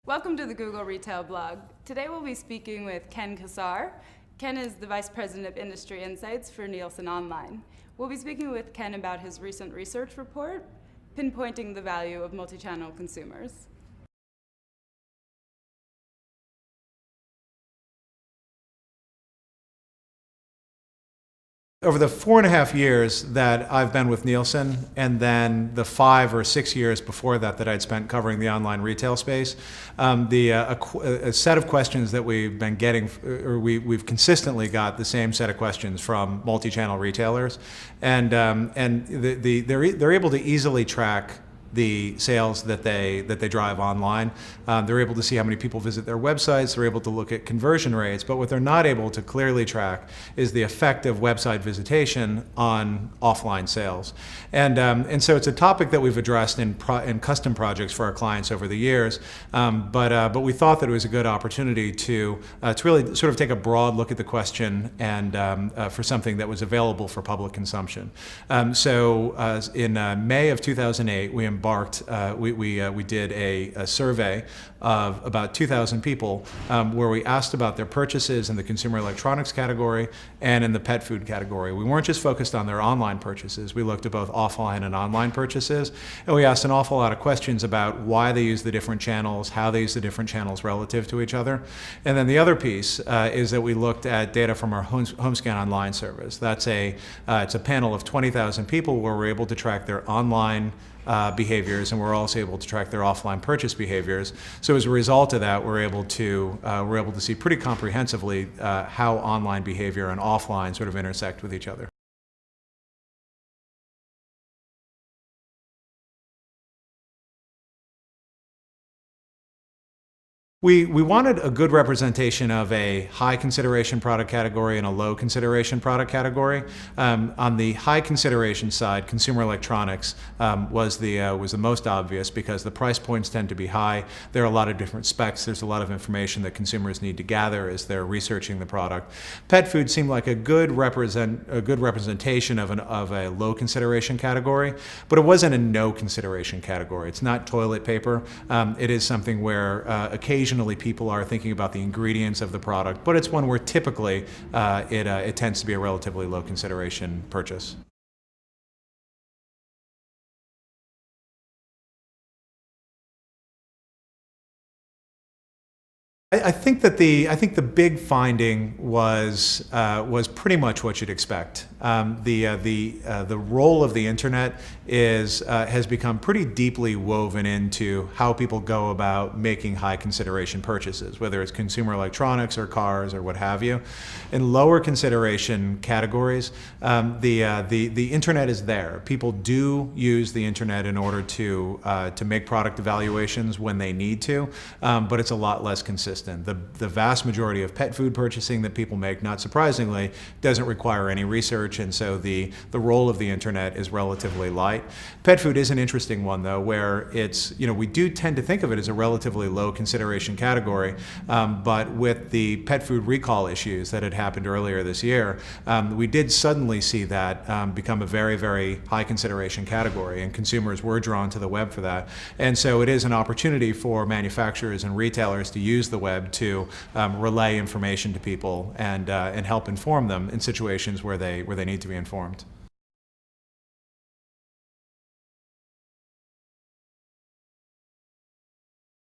Welcome to the Google Retail Blog. Today we'll be speaking with Ken Cassar. Ken is the Vice President of Industry Insights for Nielsen Online. We'll be speaking with Ken about his recent research report, Pinpointing the Value of Multi-channel Consumers. Over the 4.5 years that I've been with Nielsen, and then the 5 or 6 years before that that I'd spent covering the online retail space, a set of questions that we've been getting, or we've consistently got the same set of questions from multi-channel retailers, and they're able to easily track the sales that they drive online. They're able to see how many people visit their websites. They're able to look at conversion rates. But what they're not able to clearly track is the effect of website visitation on offline sales. And so it's a topic that we've addressed in custom projects for our clients over the years. But we thought that it was a good opportunity to really sort of take a broad look at the question and for something that was available for public consumption. So in May of 2008, we did a survey of about 2,000 people where we asked about their purchases in the consumer electronics category and in the pet food category. We weren't just focused on their online purchases. We looked at both offline and online purchases, and we asked an awful lot of questions about why they use the different channels, how they use the different channels relative to each other. And then the other piece is that we looked at data from our HomeScan Online service. That's it's a panel of 20,000 people where we're able to track their online behaviors, and we're also able to track their offline purchase behaviors. So as a result of that, we're able to see pretty comprehensively how online behavior and offline sort of intersect with each other. We wanted a good representation of a high consideration product category and a low consideration product category. On the high consideration side, consumer electronics was the most obvious because the price points tend to be high. There are a lot of different specs. There's a lot of information that consumers need to gather as they're researching the product. Pet food seemed like a good representation of a low consideration category, but it wasn't a no consideration category. It's not toilet paper. It is something where occasionally people are thinking about the ingredients of the product, but it's one where typically it tends to be a relatively low consideration purchase. I think the big finding was pretty much what you'd expect. The role of the internet has become pretty deeply woven into how people go about making high consideration purchases, whether it's consumer electronics or cars or what have you. In lower consideration categories, the internet is there. People do use the internet in order to make product evaluations when they need to, but it's a lot less consistent. The vast majority of pet food purchasing that people make, not surprisingly, doesn't require any research, and so the role of the internet is relatively light. Pet food is an interesting one, though, where we do tend to think of it as a relatively low consideration category, but with the pet food recall issues that had happened earlier this year, we did suddenly see that become a very, very high consideration category, and consumers were drawn to the web for that. And so it is an opportunity for manufacturers and retailers to use the web to relay information to people and help inform them in situations where they need to be informed.